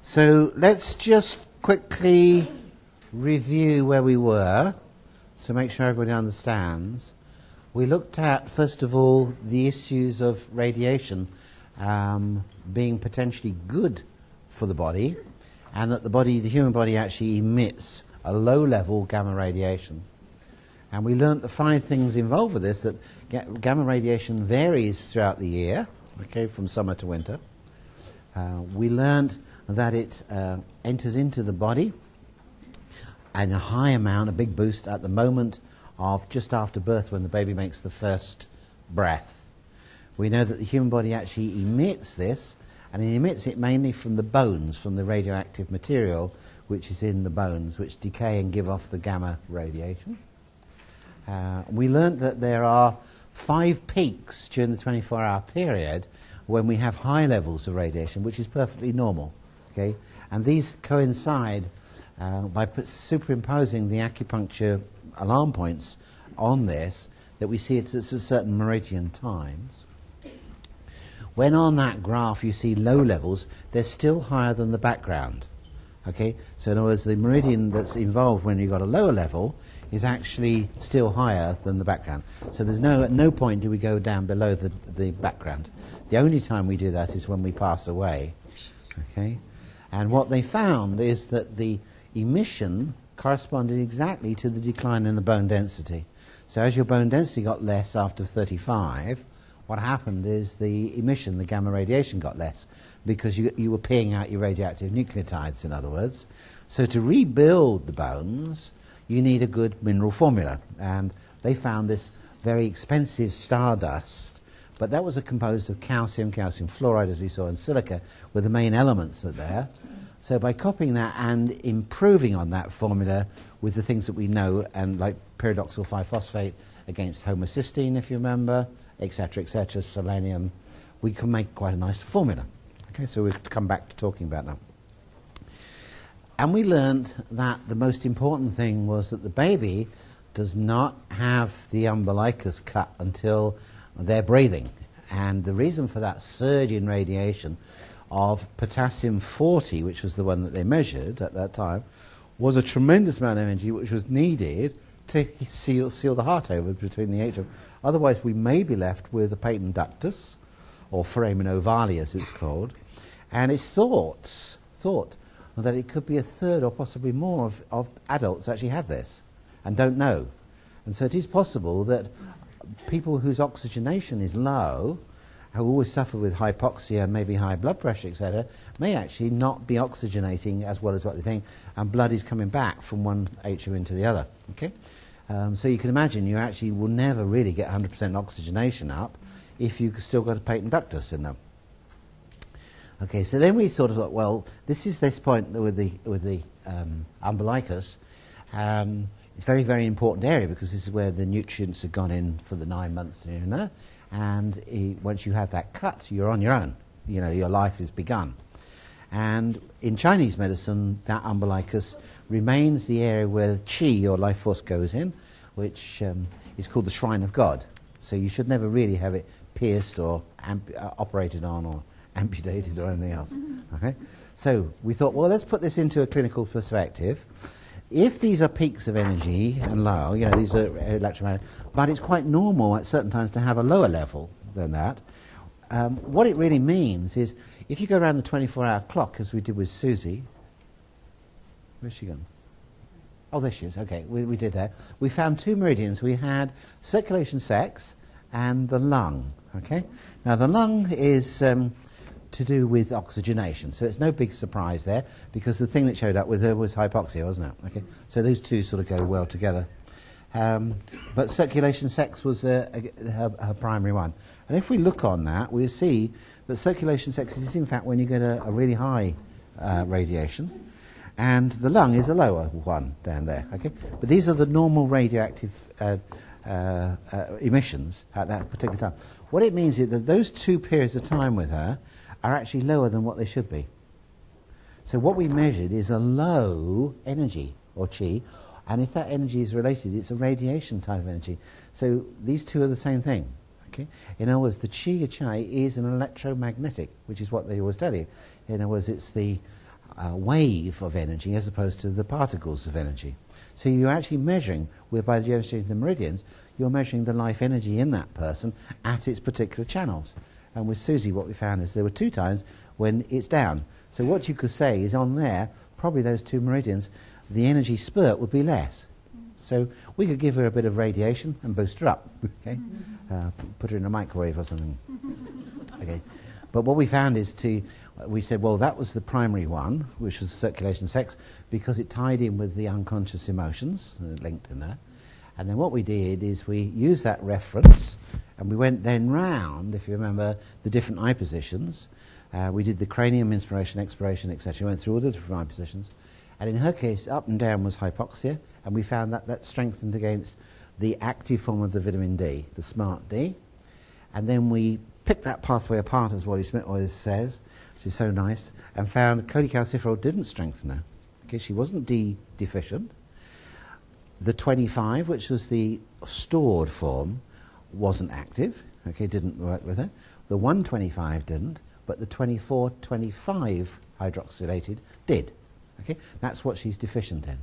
So let's just quickly review where we were, so make sure everybody understands. We looked at, first of all, the issues of radiation being potentially good for the body, and that the human body actually emits a low-level gamma radiation. And we learnt the 5 things involved with this, that gamma radiation varies throughout the year, okay, from summer to winter. We learnt that it enters into the body and a high amount, a big boost at the moment of just after birth when the baby makes the first breath. We know that the human body actually emits this, and it emits it mainly from the bones, from the radioactive material which is in the bones, which decay and give off the gamma radiation. We learnt that there are 5 peaks during the 24-hour period when we have high levels of radiation, which is perfectly normal. Okay? And these coincide by superimposing the acupuncture alarm points on this, that we see it at certain meridian times. When on that graph you see low levels, they're still higher than the background. Okay? So in other words, the meridian that's involved when you've got a lower level is actually still higher than the background. So there's at no point do we go down below the background. The only time we do that is when we pass away. Okay? And what they found is that the emission corresponded exactly to the decline in the bone density. So as your bone density got less after 35, what happened is the emission, the gamma radiation, got less because you were peeing out your radioactive nucleotides, in other words. So to rebuild the bones, you need a good mineral formula. And they found this very expensive stardust, but that was composed of calcium, calcium fluoride, as we saw, and silica, were the main elements that there. So by copying that and improving on that formula with the things that we know, and like pyridoxal 5-phosphate against homocysteine, if you remember, etc., selenium, we can make quite a nice formula. Okay, so we'll come back to talking about that. And we learned that the most important thing was that the baby does not have the umbilicus cut until they're breathing. And the reason for that surge in radiation of potassium 40, which was the one that they measured at that time, was a tremendous amount of energy which was needed to seal the heart over between the atrium. Otherwise, we may be left with a patent ductus, or foramen ovale as it's called, and it's thought that it could be a third or possibly more of adults actually have this and don't know. And so it is possible that people whose oxygenation is low, who always suffer with hypoxia, maybe high blood pressure, etc., may actually not be oxygenating as well as what they think, and blood is coming back from one atrium into the other. Okay? So you can imagine you actually will never really get 100% oxygenation up if you've still got a patent ductus in them. Okay, so then we sort of thought, well, this point with the umbilicus. It's a very, very important area because this is where the nutrients have gone in for the 9 months, you know, and once you have that cut, you're on your own. You know, your life is begun. And in Chinese medicine, that umbilicus remains the area where qi, or life force, goes in, which is called the shrine of God. So you should never really have it pierced or operated on or amputated or anything else. Okay? So we thought, well, let's put this into a clinical perspective. If these are peaks of energy and low, you know, these are electromagnetic, but it's quite normal at certain times to have a lower level than that. What it really means is, if you go around the 24-hour clock, as we did with Susie, where's she gone? Oh, there she is. Okay, we did that. We found 2 meridians. We had circulation sex and the lung. Okay, now the lung is to do with oxygenation, so it's no big surprise there, because the thing that showed up with her was hypoxia, wasn't it? Okay, so those two sort of go well together. But circulation sex was her primary one. And if we look on that, we'll see that circulation sex is in fact when you get a really high radiation, and the lung is a lower one down there. Okay, but these are the normal radioactive emissions at that particular time. What it means is that those 2 periods of time with her are actually lower than what they should be. So what we measured is a low energy, or qi, and if that energy is related, it's a radiation type of energy. So these two are the same thing. Okay? In other words, the qi chai is an electromagnetic, which is what they always tell you. In other words, it's the wave of energy as opposed to the particles of energy. So you're actually measuring, whereby you're measuring the meridians, you're measuring the life energy in that person at its particular channels. And with Susie, what we found is there were 2 times when it's down. So what you could say is on there, probably those 2 meridians, the energy spurt would be less. So we could give her a bit of radiation and boost her up, okay? Put her in a microwave or something. Okay. But what we found is we said, well, that was the primary one, which was circulation sex, because it tied in with the unconscious emotions linked in there. And then what we did is we used that reference, and we went then round, if you remember, the different eye positions. We did the cranium, inspiration, expiration, etc. We went through all the different eye positions. And in her case, up and down was hypoxia, and we found that that strengthened against the active form of the vitamin D, the smart D. And then we picked that pathway apart, as Wally Smith always says, which is so nice, and found cholecalciferol didn't strengthen her. Okay, she wasn't D deficient. The 25, which was the stored form, wasn't active. Okay, didn't work with her. The 125 didn't, but the 24-25 hydroxylated did. Okay, that's what she's deficient in.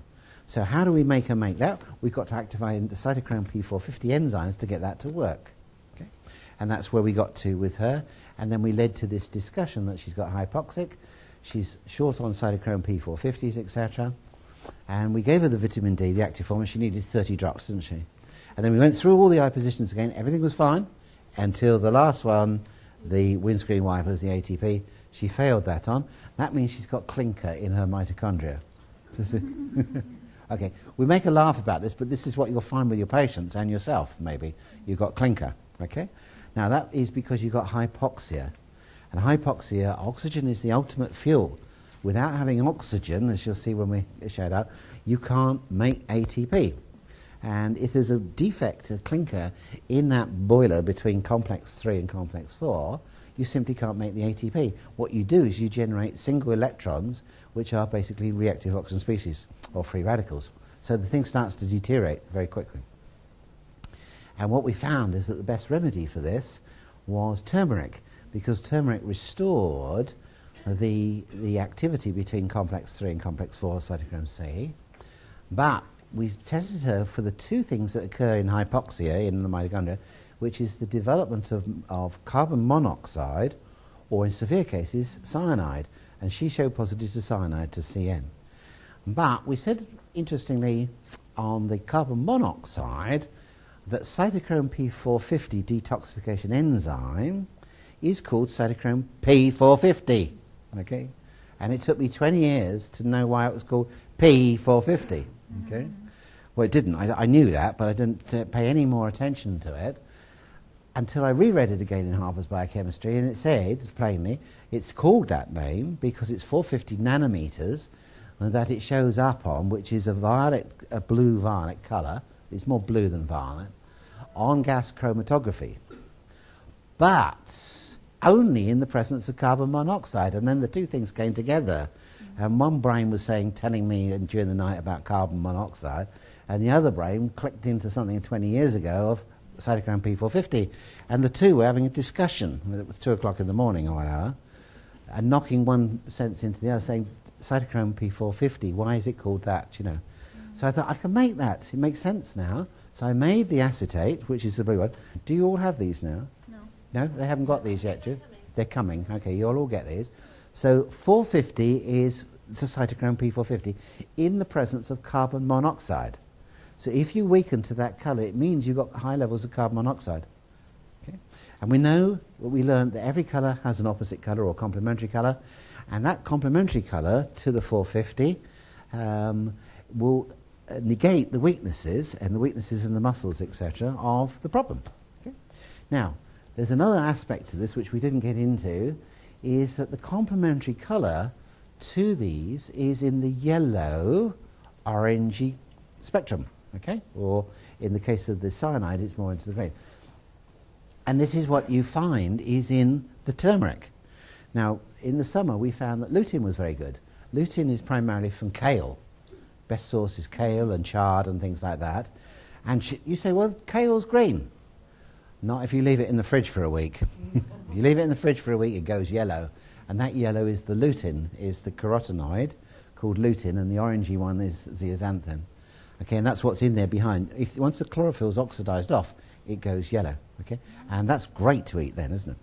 So how do we make her make that? We've got to activate the cytochrome P450 enzymes to get that to work. Okay? And that's where we got to with her. And then we led to this discussion that she's got hypoxic, she's short on cytochrome P450s, etc. And we gave her the vitamin D, the active form, and she needed 30 drops, didn't she? And then we went through all the eye positions again. Everything was fine until the last one, the windscreen wipers, the ATP. She failed that on. That means she's got clinker in her mitochondria. Okay, we make a laugh about this, but this is what you'll find with your patients and yourself, maybe. You've got clinker, okay? Now, that is because you've got hypoxia. And hypoxia, oxygen is the ultimate fuel. Without having oxygen, as you'll see when we shout out, you can't make ATP. And if there's a defect, a clinker, in that boiler between complex 3 and complex 4, you simply can't make the ATP. What you do is you generate single electrons, which are basically reactive oxygen species, or free radicals. So the thing starts to deteriorate very quickly. And what we found is that the best remedy for this was turmeric, because turmeric restored the activity between complex 3 and complex 4, cytochrome C. But we tested her for the 2 things that occur in hypoxia in the mitochondria, which is the development of carbon monoxide, or in severe cases, cyanide. And she showed positive to cyanide, to CN. But we said, interestingly, on the carbon monoxide, that cytochrome P450 detoxification enzyme is called cytochrome P450. Okay? And it took me 20 years to know why it was called P450. Okay? Well, it didn't. I knew that, but I didn't pay any more attention to it until I reread it again in Harper's Biochemistry, and it said, plainly, it's called that name because it's 450 nanometers that it shows up on, which is a blue-violet colour. It's more blue than violet, on gas chromatography. But only in the presence of carbon monoxide. And then the 2 things came together. And one brain was telling me during the night about carbon monoxide, and the other brain clicked into something 20 years ago of cytochrome P450. And the 2 were having a discussion. It was 2 o'clock in the morning or whatever, and knocking one sense into the other, saying, cytochrome P450, why is it called that, you know? So I thought, I can make that. It makes sense now. So I made the acetate, which is the blue one. Do you all have these now? No. No? They haven't got these yet, do you? They're coming. Okay, you'll all get these. So 450 is the cytochrome P450 in the presence of carbon monoxide. So if you weaken to that colour, it means you've got high levels of carbon monoxide. Okay? And we know, what we learned, that every colour has an opposite colour or complementary colour, and that complementary colour to the 450 will negate the weaknesses, and the weaknesses in the muscles, etc., of the problem. Okay? Now, there's another aspect to this which we didn't get into, is that the complementary colour to these is in the yellow, orangey spectrum, okay? Or in the case of the cyanide, it's more into the green. And this is what you find is in the turmeric. Now, in the summer, we found that lutein was very good. Lutein is primarily from kale. Best source is kale and chard and things like that. And you say, well, kale's green. Not if you leave it in the fridge for a week. If you leave it in the fridge for a week, it goes yellow. And that yellow is the lutein, is the carotenoid called lutein, and the orangey one is zeaxanthin. Okay, and that's what's in there behind. Once the chlorophyll's oxidized off, it goes yellow. Okay, and that's great to eat then, isn't it?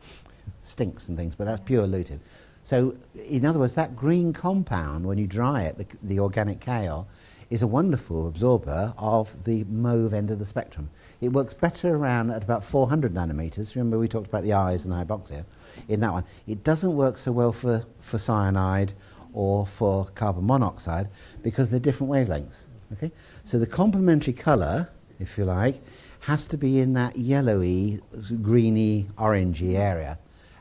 Stinks and things, but that's pure lutein. So, in other words, that green compound, when you dry it, the organic kale, is a wonderful absorber of the mauve end of the spectrum. It works better around at about 400 nanometers. Remember we talked about the eyes and hypoxia in that one. It doesn't work so well for cyanide or for carbon monoxide because they're different wavelengths. Okay? So the complementary colour, if you like, has to be in that yellowy, greeny, orangey area.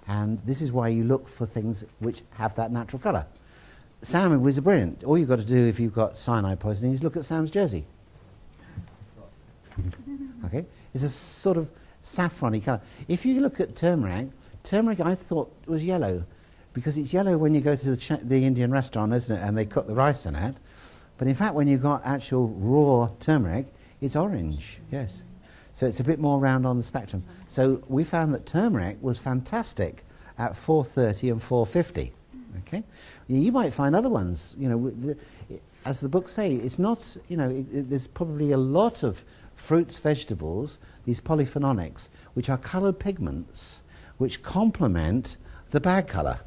And this is why you look for things which have that natural colour. Sam was brilliant. All you've got to do if you've got cyanide poisoning is look at Sam's jersey. Okay? It's a sort of saffron-y colour. If you look at turmeric I thought was yellow because it's yellow when you go to the Indian restaurant, isn't it, and they cook the rice in it. But in fact, when you've got actual raw turmeric, it's orange, yes. So it's a bit more round on the spectrum. So we found that turmeric was fantastic at 430 and 450. Okay, you might find other ones. You know, as the books say, it's not. You know, there's probably a lot of fruits, vegetables, these polyphenolics, which are coloured pigments, which complement the bad colour.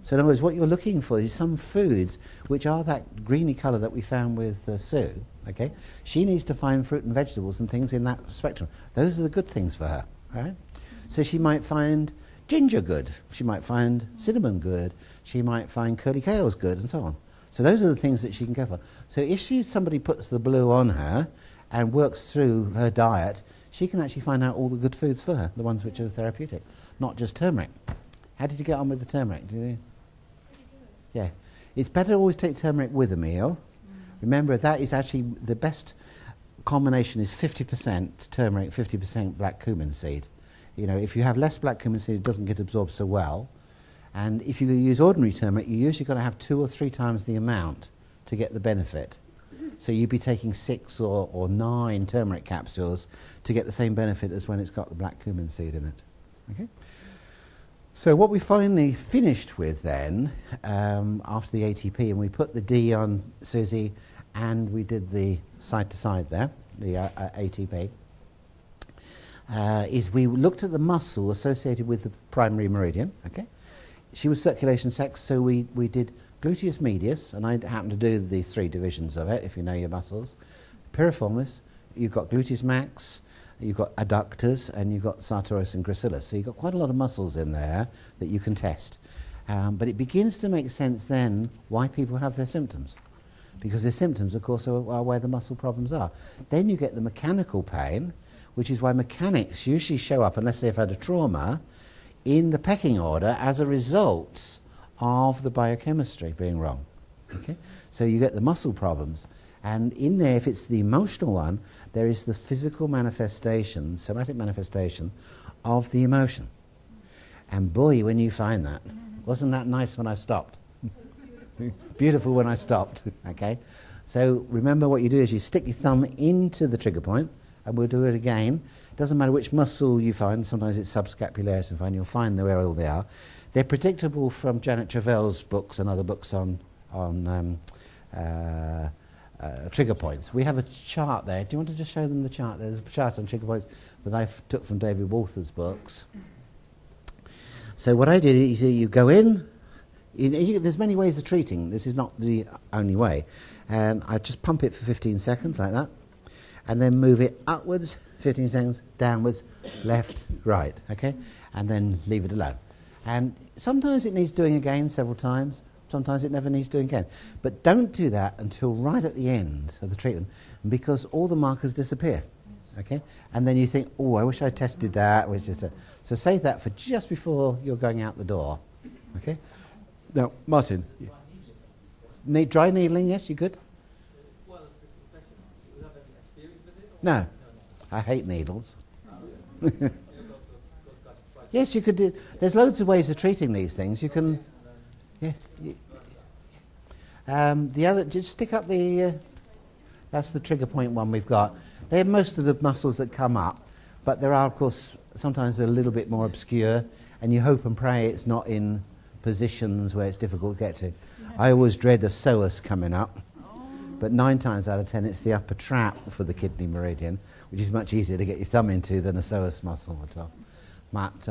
So in other words, what you're looking for is some foods which are that greeny colour that we found with Sue. Okay, she needs to find fruit and vegetables and things in that spectrum. Those are the good things for her, right? So she might find ginger good, she might find cinnamon good, she might find curly kales good, and so on. So those are the things that she can go for. So if somebody puts the blue on her and works through her diet, she can actually find out all the good foods for her, the ones which are therapeutic, not just turmeric. How did you get on with the turmeric? Did you? Yeah. It's better to always take turmeric with a meal. Remember, that is actually the best combination is 50% turmeric, 50% black cumin seed. You know, if you have less black cumin seed, it doesn't get absorbed so well. And if you use ordinary turmeric, you usually got to have 2 or 3 times the amount to get the benefit. So you'd be taking 6 or 9 turmeric capsules to get the same benefit as when it's got the black cumin seed in it. Okay? So what we finally finished with then, after the ATP, and we put the D on Susie, and we did the side-to-side there, the ATP, is we looked at the muscle associated with the primary meridian. Okay, she was circulation sex, so we did gluteus medius, and I happen to do the 3 divisions of it, if you know your muscles. Piriformis, you've got gluteus max, you've got adductors, and you've got sartorius and gracilis. So you've got quite a lot of muscles in there that you can test. But it begins to make sense then why people have their symptoms. Because their symptoms, of course, are where the muscle problems are. Then you get the mechanical pain, which is why mechanics usually show up, unless they've had a trauma, in the pecking order as a result of the biochemistry being wrong. Okay? So you get the muscle problems. And in there, if it's the emotional one, there is the physical manifestation, somatic manifestation of the emotion. And boy, when you find that, wasn't that nice when I stopped? Beautiful when I stopped, okay? So remember what you do is you stick your thumb into the trigger point, and we'll do it again. Doesn't matter which muscle you find, sometimes it's subscapularis and fine, you'll find where all they are. They're predictable from Janet Travell's books and other books on trigger points. We have a chart there. Do you want to just show them the chart? There's a chart on trigger points that I took from David Walther's books. So what I did is you go in. There's many ways of treating. This is not the only way. And I just pump it for 15 seconds like that, and then move it upwards, 15 seconds, downwards, left, right, okay? And then leave it alone. And sometimes it needs doing again several times. Sometimes it never needs doing again. But don't do that until right at the end of the treatment, because all the markers disappear. Okay? And then you think, oh, I wish I tested that. So save that for just before you're going out the door. Okay? Now, Martin. Dry needling, yes, you good? No. I hate needles. Yes, you could do. There's loads of ways of treating these things. You can. Yeah. The other, just stick up the. That's the trigger point one we've got. They're most of the muscles that come up, but there are, of course, sometimes they're a little bit more obscure, and you hope and pray it's not in positions where it's difficult to get to. I always dread a psoas coming up, but 9 times out of 10 it's the upper trap for the kidney meridian, which is much easier to get your thumb into than a psoas muscle at all. But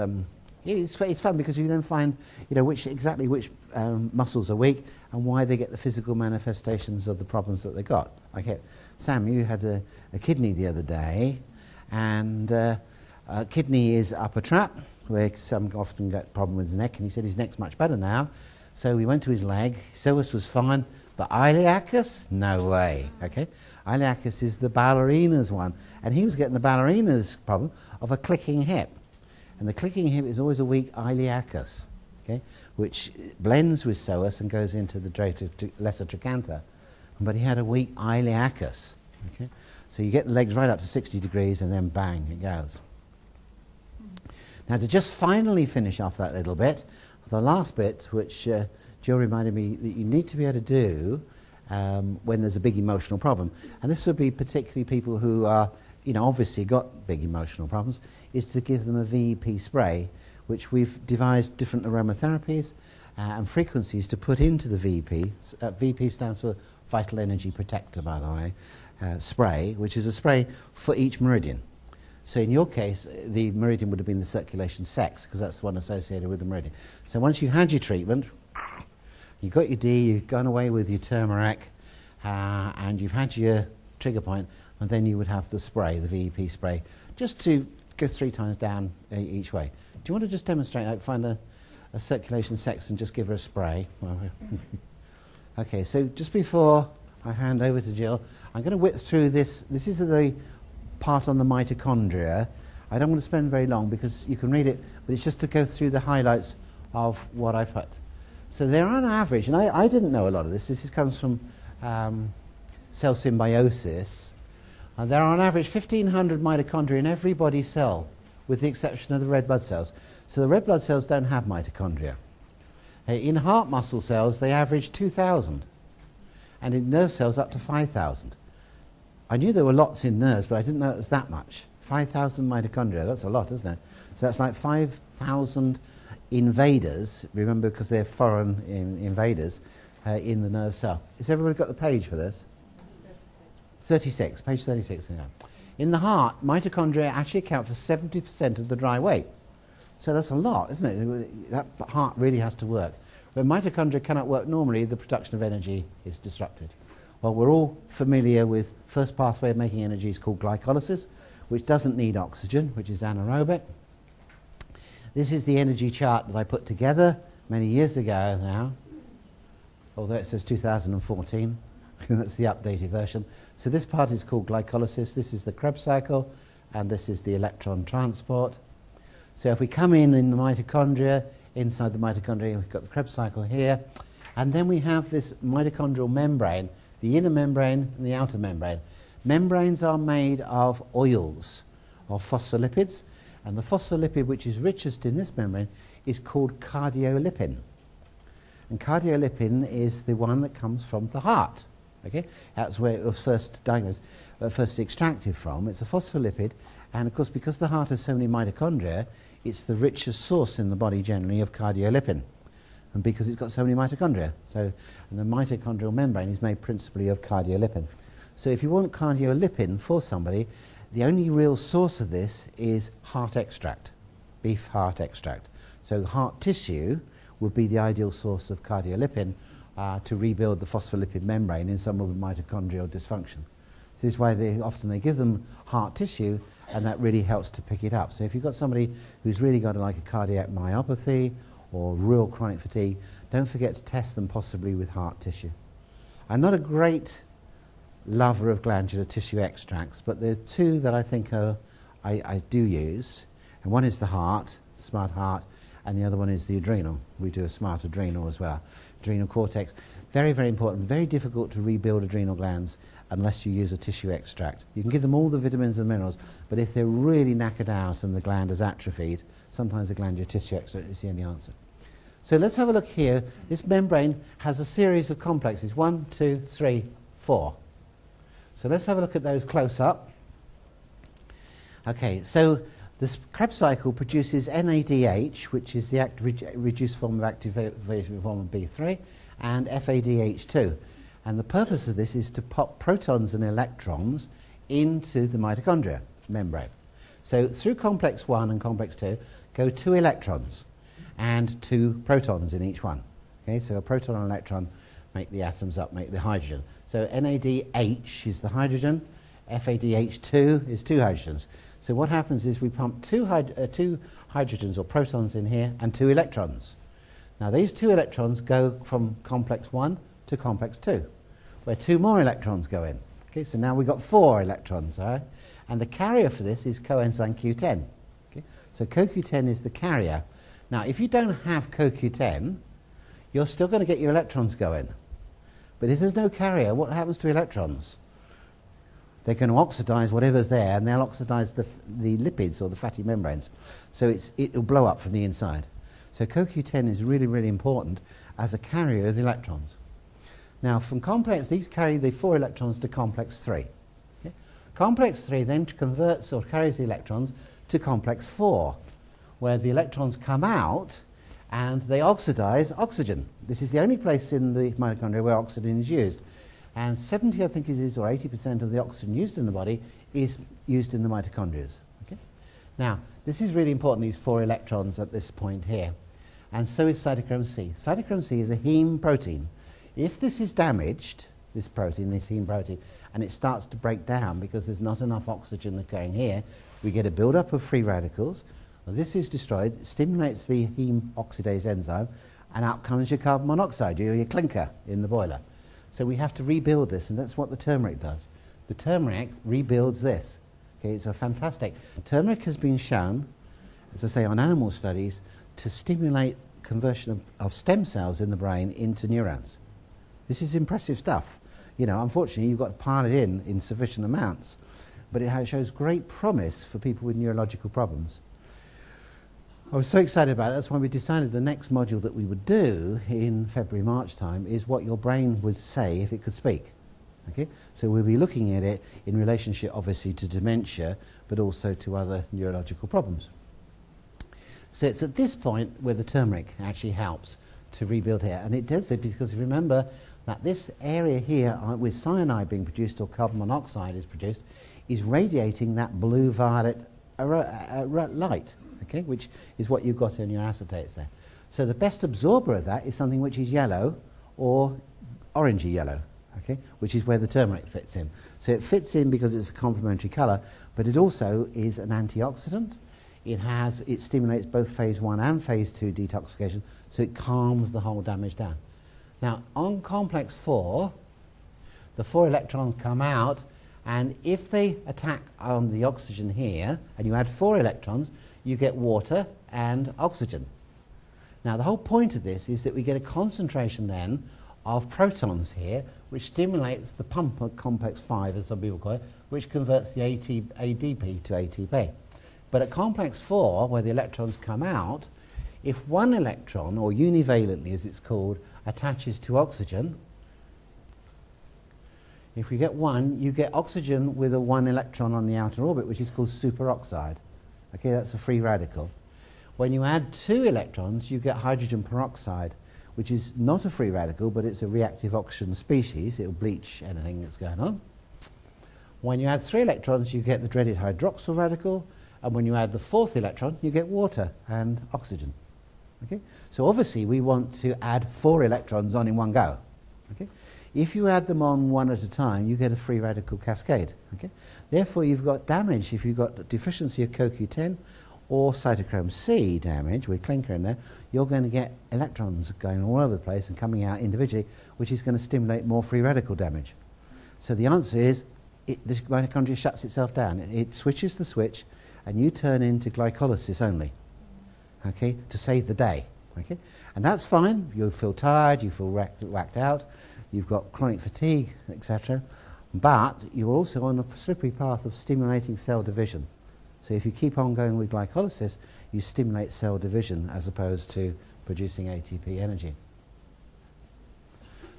it's fun because you then find, which muscles are weak and why they get the physical manifestations of the problems that they got. Okay, Sam, you had a kidney the other day, and kidney is upper trap, where some often get problem with his neck, and he said his neck's much better now. So we went to his leg. Psoas was fine, but iliacus, no way. Okay, iliacus is the ballerina's one, and he was getting the ballerina's problem of a clicking hip. And the clicking hip is always a weak iliacus, okay, which blends with psoas and goes into the lesser trochanter. But he had a weak iliacus, okay. So you get the legs right up to 60 degrees and then bang, it goes. Now to just finally finish off that little bit, the last bit, which Jill reminded me that you need to be able to do when there's a big emotional problem, and this would be particularly people who are, obviously got big emotional problems, is to give them a VEP spray, which we've devised different aromatherapies and frequencies to put into the VEP. VEP stands for Vital Energy Protector, by the way, spray, which is a spray for each meridian. So in your case, the meridian would have been the circulation sex, because that's the one associated with the meridian. So once you had your treatment, you got your D, you've gone away with your turmeric, and you've had your trigger point, and then you would have the spray, the VEP spray, just to go 3 times down each way. Do you want to just demonstrate that? Find a circulation sex and just give her a spray. Okay, so just before I hand over to Jill, I'm going to whip through this. This is the part on the mitochondria. I don't want to spend very long because you can read it, but it's just to go through the highlights of what I put. So they're on average, and I didn't know a lot of this. This comes from cell symbiosis. And there are on average 1,500 mitochondria in every body cell, with the exception of the red blood cells. So the red blood cells don't have mitochondria. In heart muscle cells, they average 2,000. And in nerve cells, up to 5,000. I knew there were lots in nerves, but I didn't know it was that much. 5,000 mitochondria, that's a lot, isn't it? So that's like 5,000 invaders, remember, because they're foreign invaders, in the nerve cell. Has everybody got the page for this? 36, page 36. In the heart, mitochondria actually account for 70% of the dry weight. So that's a lot, isn't it? That heart really has to work. When mitochondria cannot work normally, the production of energy is disrupted. Well, we're all familiar with first pathway of making energy is called glycolysis, which doesn't need oxygen, which is anaerobic. This is the energy chart that I put together many years ago now, although it says 2014. That's the updated version. So this part is called glycolysis. This is the Krebs cycle, and this is the electron transport. So if we come in the mitochondria, inside the mitochondria, we've got the Krebs cycle here, and then we have this mitochondrial membrane, the inner membrane and the outer membrane. Membranes are made of oils, of phospholipids, and the phospholipid which is richest in this membrane is called cardiolipin. And cardiolipin is the one that comes from the heart. Okay, that's where it was first diagnosed, first extracted from. It's a phospholipid, and of course, because the heart has so many mitochondria, it's the richest source in the body generally of cardiolipin, and because it's got so many mitochondria. So, and the mitochondrial membrane is made principally of cardiolipin. So, if you want cardiolipin for somebody, the only real source of this is heart extract, beef heart extract. So, heart tissue would be the ideal source of cardiolipin. To rebuild the phospholipid membrane in someone with mitochondrial dysfunction. This is why they give them heart tissue, and that really helps to pick it up. So if you've got somebody who's really got like a cardiac myopathy or real chronic fatigue, don't forget to test them possibly with heart tissue. I'm not a great lover of glandular tissue extracts, but there are 2 that I think I do use, and one is the heart, smart heart, and the other one is the adrenal. We do a smart adrenal as well. Adrenal cortex, very, very important, very difficult to rebuild adrenal glands unless you use a tissue extract. You can give them all the vitamins and minerals, but if they're really knackered out and the gland is atrophied, sometimes the glandular tissue extract is the only answer. So let's have a look here. This membrane has a series of complexes, 1, 2, 3, 4. So let's have a look at those close up. Okay, so This Krebs cycle produces NADH, which is the reduced form of activated form of B3, and FADH2. And the purpose of this is to pop protons and electrons into the mitochondria membrane. So through complex 1 and complex 2 go 2 electrons and 2 protons in each one. Okay, so a proton and electron make the atoms up, make the hydrogen. So NADH is the hydrogen, FADH2 is 2 hydrogens. So what happens is we pump 2 hydrogens or protons in here and 2 electrons. Now these 2 electrons go from complex 1 to complex 2, where 2 more electrons go in. Okay, so now we've got 4 electrons, all right? And the carrier for this is coenzyme Q10. Okay? So CoQ10 is the carrier. Now if you don't have CoQ10, you're still going to get your electrons going. But if there's no carrier, what happens to electrons? They're going to oxidize whatever's there, and they'll oxidize the lipids or the fatty membranes. So it'll blow up from the inside. So CoQ10 is really, really important as a carrier of the electrons. Now from complex, these carry the 4 electrons to complex 3. Okay? Complex 3 then converts or carries the electrons to complex 4, where the electrons come out and they oxidize oxygen. This is the only place in the mitochondria where oxygen is used. And 70, I think it is, or 80% of the oxygen used in the body is used in the mitochondria. Okay? Now, this is really important, these 4 electrons at this point here. And so is cytochrome C. Cytochrome C is a heme protein. If this is damaged, this protein, this heme protein, and it starts to break down because there's not enough oxygen occurring here, we get a buildup of free radicals. Well, this is destroyed, it stimulates the heme oxidase enzyme, and out comes your carbon monoxide, your clinker in the boiler. So we have to rebuild this, and that's what the turmeric does. The turmeric rebuilds this. Okay, it's a fantastic. Turmeric has been shown, as I say, on animal studies, to stimulate conversion of stem cells in the brain into neurons. This is impressive stuff. You know, unfortunately, you've got to pile it in sufficient amounts, but it shows great promise for people with neurological problems. I was so excited about it, that's why we decided the next module that we would do in February, March time is what your brain would say if it could speak. Okay? So we'll be looking at it in relationship obviously to dementia, but also to other neurological problems. So it's at this point where the turmeric actually helps to rebuild here, and it does it because remember that this area here with cyanide being produced or carbon monoxide is produced is radiating that blue-violet light. Okay, which is what you've got in your acetates there. So the best absorber of that is something which is yellow or orangey yellow, okay, which is where the turmeric fits in. So it fits in because it's a complementary colour, but it also is an antioxidant. It stimulates both phase 1 and phase 2 detoxification, so it calms the whole damage down. Now on complex 4, the 4 electrons come out, and if they attack on the oxygen here, and you add 4 electrons, you get water and oxygen. Now the whole point of this is that we get a concentration then of protons here, which stimulates the pump of complex 5, as some people call it, which converts the ADP to ATP. But at complex 4, where the electrons come out, if 1 electron, or univalently as it's called, attaches to oxygen, if we get 1, you get oxygen with a 1 electron on the outer orbit, which is called superoxide. Okay, that's a free radical. When you add 2 electrons, you get hydrogen peroxide, which is not a free radical, but it's a reactive oxygen species. It will bleach anything that's going on. When you add 3 electrons, you get the dreaded hydroxyl radical, and when you add the 4th electron, you get water and oxygen. Okay? So obviously, we want to add 4 electrons on in one go. Okay? If you add them on one at a time, you get a free radical cascade. Okay? Therefore, you've got damage if you've got deficiency of CoQ10 or cytochrome C damage with clinker in there, you're going to get electrons going all over the place and coming out individually, which is going to stimulate more free radical damage. So the answer is, the mitochondria shuts itself down. It switches the switch, and you turn into glycolysis only, okay, to save the day. Okay? And that's fine. You'll feel tired, you feel whacked out, you've got chronic fatigue, etc. But you're also on a slippery path of stimulating cell division. So if you keep on going with glycolysis, you stimulate cell division as opposed to producing ATP energy.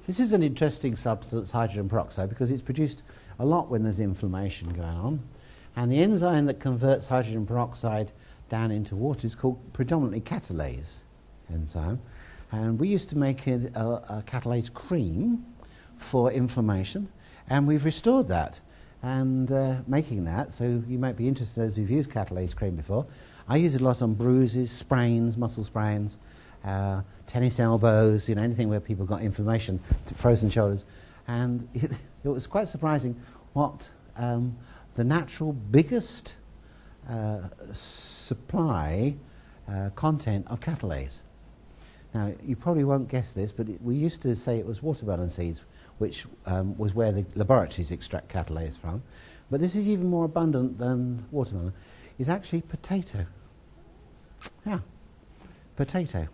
This is an interesting substance, hydrogen peroxide, because it's produced a lot when there's inflammation going on. And the enzyme that converts hydrogen peroxide down into water is called predominantly catalase enzyme. And we used to make it a catalase cream for inflammation, and we've restored that. And making that, so you might be interested, those who've used catalase cream before. I use it a lot on bruises, sprains, muscle sprains, tennis elbows, anything where people got inflammation, frozen shoulders. And it was quite surprising what the natural biggest supply content of catalase. Now, you probably won't guess this, but we used to say it was watermelon seeds, which was where the laboratories extract catalase from. But this is even more abundant than watermelon. It's actually potato. Yeah, potato.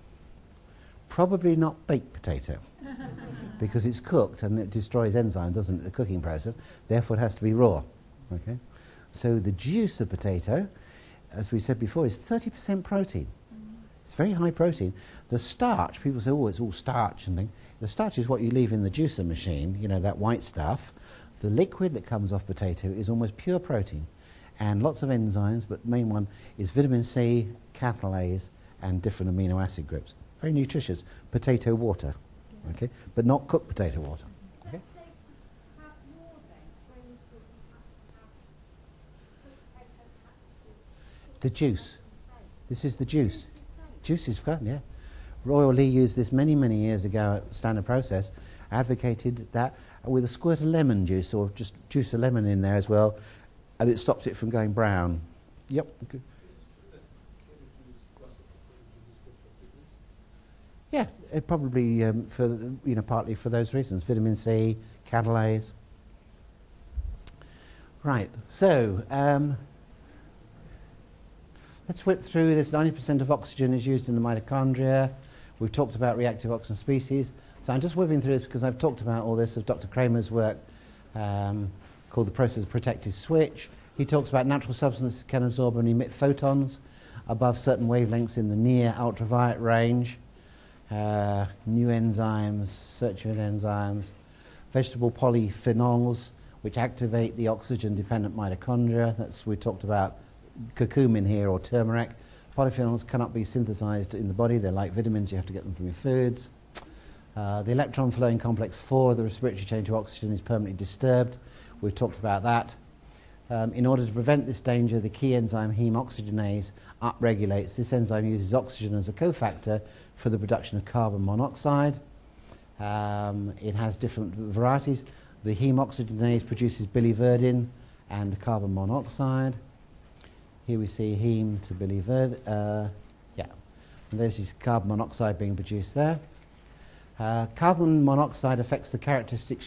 Probably not baked potato, because it's cooked and it destroys enzymes, doesn't it, the cooking process. Therefore, it has to be raw. Okay? So the juice of potato, as we said before, is 30% protein. It's very high protein. The starch, people say, oh, it's all starch and things. The starch is what you leave in the juicer machine, that white stuff. The liquid that comes off potato is almost pure protein. And lots of enzymes, but the main one is vitamin C, catalase, and different amino acid groups. Very nutritious. Potato water, okay? But not cooked potato water. Okay? The juice. This is the juice. Juice is fun, yeah. Royal Lee used this many, many years ago at standard process, advocated that with a squirt of lemon juice, or just juice of lemon in there as well, and it stops it from going brown. Yep. Okay. Yeah, it probably partly for those reasons, vitamin C, catalase. Right, so let's whip through this. 90% of oxygen is used in the mitochondria. We've talked about reactive oxygen species. So I'm just whipping through this because I've talked about all this of Dr. Kramer's work called the process of protective switch. He talks about natural substances can absorb and emit photons above certain wavelengths in the near ultraviolet range. New enzymes, circular enzymes, vegetable polyphenols, which activate the oxygen-dependent mitochondria. We talked about curcumin here, or turmeric. Polyphenols cannot be synthesized in the body. They're like vitamins. You have to get them from your foods. The electron flow in complex 4, the respiratory chain to oxygen, is permanently disturbed. We've talked about that. In order to prevent this danger, the key enzyme heme oxygenase upregulates. This enzyme uses oxygen as a cofactor for the production of carbon monoxide. It has different varieties. The heme oxygenase produces biliverdin and carbon monoxide. Here we see heme to biliverdin. And there's this carbon monoxide being produced there. Carbon monoxide affects the characteristic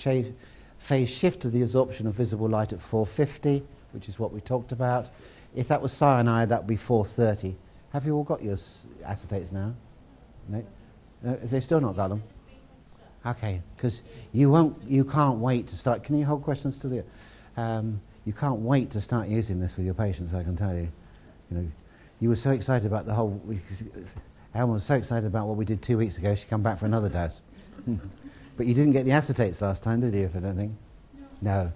phase shift of the absorption of visible light at 450, which is what we talked about. If that was cyanide, that would be 430. Have you all got your acetates now? No? Have they still not got them? Okay, because you can't wait to start. Can you hold questions to the? You can't wait to start using this with your patients, I can tell you. You were so excited about the whole. Ellen was so excited about what we did 2 weeks ago. She come back for another dose. But you didn't get the acetates last time, did you? I don't think. No.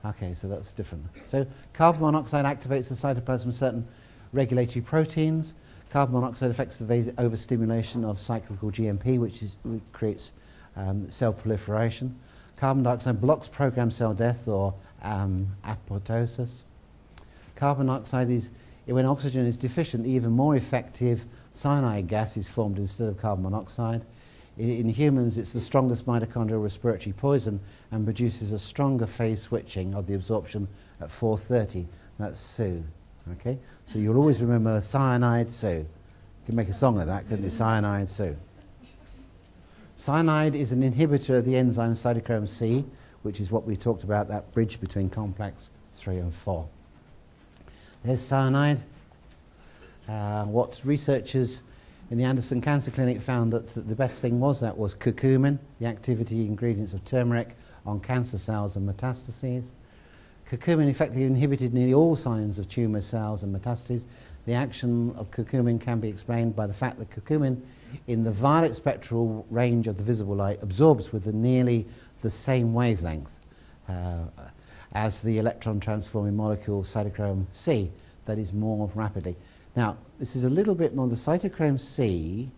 Okay, so that's different. So carbon monoxide activates the cytoplasm of certain regulatory proteins. Carbon monoxide affects the overstimulation of cyclical GMP, which creates cell proliferation. Carbon dioxide blocks programmed cell death, or apoptosis. Carbon dioxide is, when oxygen is deficient, even more effective cyanide gas is formed instead of carbon monoxide. In humans, it's the strongest mitochondrial respiratory poison and produces a stronger phase switching of the absorption at 430. That's Sue. Okay? So you'll always remember cyanide Sue. You can make a song of that, couldn't you? Cyanide Sue. Cyanide is an inhibitor of the enzyme cytochrome C, which is what we talked about, that bridge between complex 3 and 4. There's cyanide. What researchers in the Anderson Cancer Clinic found that the best thing was curcumin, the activity ingredients of turmeric on cancer cells and metastases. Curcumin effectively inhibited nearly all signs of tumour cells and metastases. The action of curcumin can be explained by the fact that curcumin, in the violet spectral range of the visible light, absorbs with nearly the same wavelength. as the electron transforming molecule cytochrome C that is more rapidly. Now, this is a little bit more. The cytochrome C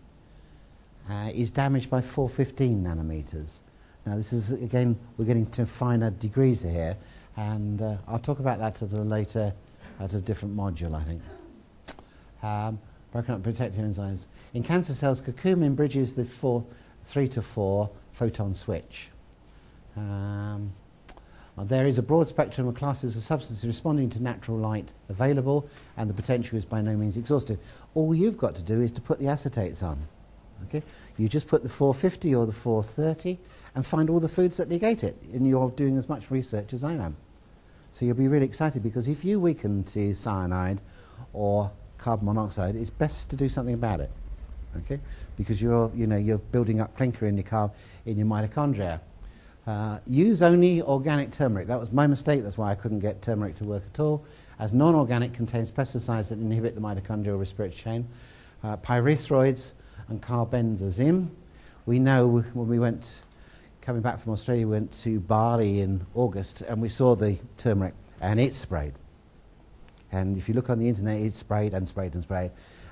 is damaged by 415 nanometers. Now, this is, again, we're getting to finer degrees here, and I'll talk about that at a different module, I think. Broken up protective enzymes. In cancer cells, curcumin bridges the 3 to 4 photon switch. There is a broad spectrum of classes of substances responding to natural light available, and the potential is by no means exhaustive. All you've got to do is to put the acetates on. Okay? You just put the 450 or the 430 and find all the foods that negate it, and you're doing as much research as I am. So you'll be really excited, because if you weaken to cyanide or carbon monoxide, it's best to do something about it. Okay? Because you're building up clinker in your mitochondria. Use only organic turmeric. That was my mistake. That's why I couldn't get turmeric to work at all. As non-organic, contains pesticides that inhibit the mitochondrial respiratory chain, pyrethroids and carbendazim. We know when we went, coming back from Australia, we went to Bali in August, and we saw the turmeric, and it's sprayed. And if you look on the internet, it's sprayed and sprayed and sprayed.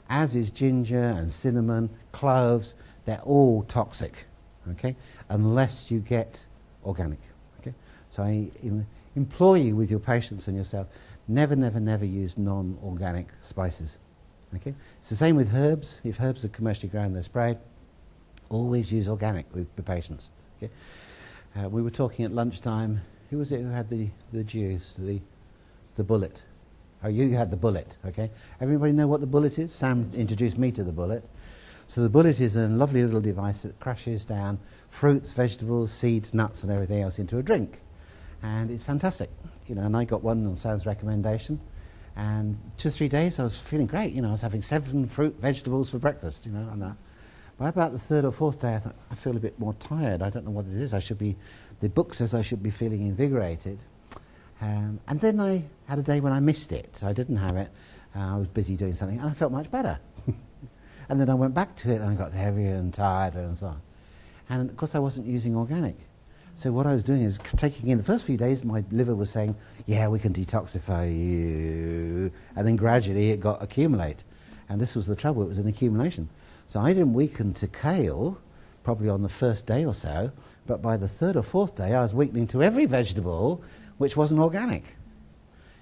As is ginger and cinnamon, cloves. They're all toxic, okay, unless you get organic. Okay? So I implore you with your patients and yourself, never, never, never use non-organic spices. Okay? It's the same with herbs. If herbs are commercially grown, they're sprayed. Always use organic with the patients. Okay? We were talking at lunchtime. Who was it who had the juice, the bullet? Oh, you had the bullet. Okay? Everybody know what the bullet is? Sam introduced me to the bullet. So the bullet is a lovely little device that crushes down fruits, vegetables, seeds, nuts, and everything else into a drink, and it's fantastic. And I got one on Sam's recommendation, and 2 or 3 days I was feeling great. I was having 7 fruit, vegetables for breakfast. And that. By about the 3rd or 4th day, I thought, I feel a bit more tired. I don't know what it is. The book says I should be feeling invigorated, and then I had a day when I missed it. So I didn't have it. I was busy doing something, and I felt much better. And then I went back to it, and I got heavier and tired and so on. And of course I wasn't using organic. So what I was doing is taking in, the first few days my liver was saying, yeah, we can detoxify you. And then gradually it got accumulate. And this was the trouble, it was an accumulation. So I didn't weaken to kale, probably on the first day or so, but by the 3rd or 4th day I was weakening to every vegetable which wasn't organic,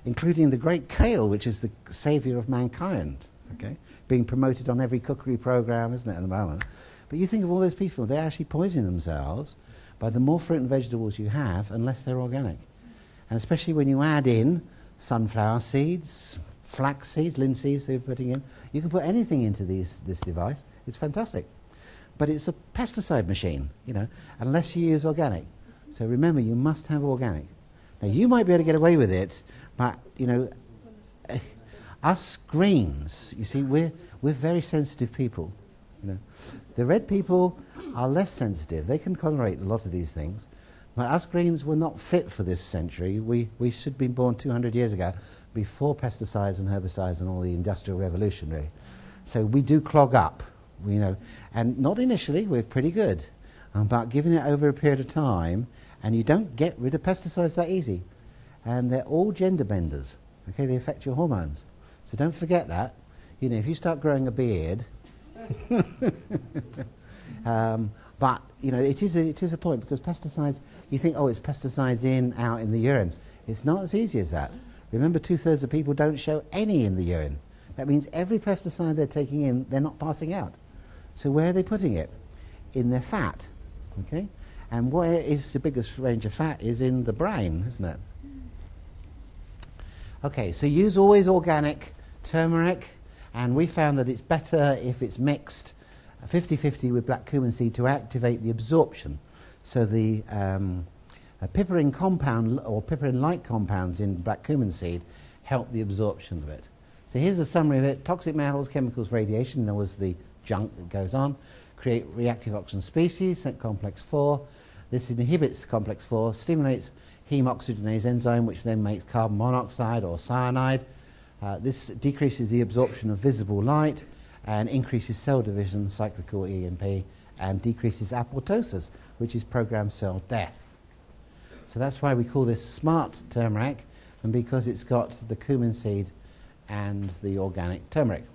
including the great kale, which is the saviour of mankind. Okay? Being promoted on every cookery program, isn't it, at the moment? But you think of all those people, they actually poison themselves by the more fruit and vegetables you have, unless they're organic. And especially when you add in sunflower seeds, flax seeds, linseeds they're putting in. You can put anything into this device. It's fantastic. But it's a pesticide machine, unless you use organic. So remember, you must have organic. Now, you might be able to get away with it, but, us greens, you see, we're very sensitive people. The red people are less sensitive. They can tolerate a lot of these things. But us greens were not fit for this century. We should have been born 200 years ago, before pesticides and herbicides and all the industrial revolution, really. So we do clog up, and not initially, we're pretty good. But given it over a period of time, and you don't get rid of pesticides that easy. And they're all gender benders. Okay, they affect your hormones. So don't forget that. If you start growing a beard, but it is a point, because pesticides, you think, oh, it's pesticides out in the urine. It's not as easy as that. Remember, 2/3 of people don't show any in the urine. That means every pesticide they're taking in, they're not passing out. So where are they putting it? In their fat. Okay, and where is the biggest range of fat? Is in the brain, isn't it? Okay, so use always organic turmeric, and we found that it's better if it's mixed 50-50 with black cumin seed to activate the absorption. So the piperin compound or piperin-like compounds in black cumin seed help the absorption of it. So here's a summary of it. Toxic metals, chemicals, radiation, there was the junk that goes on, create reactive oxygen species, complex 4. This inhibits complex 4, stimulates heme oxygenase enzyme, which then makes carbon monoxide or cyanide. This decreases the absorption of visible light and increases cell division, cyclical EMP, and decreases apoptosis, which is programmed cell death. So that's why we call this smart turmeric, and because it's got the cumin seed and the organic turmeric.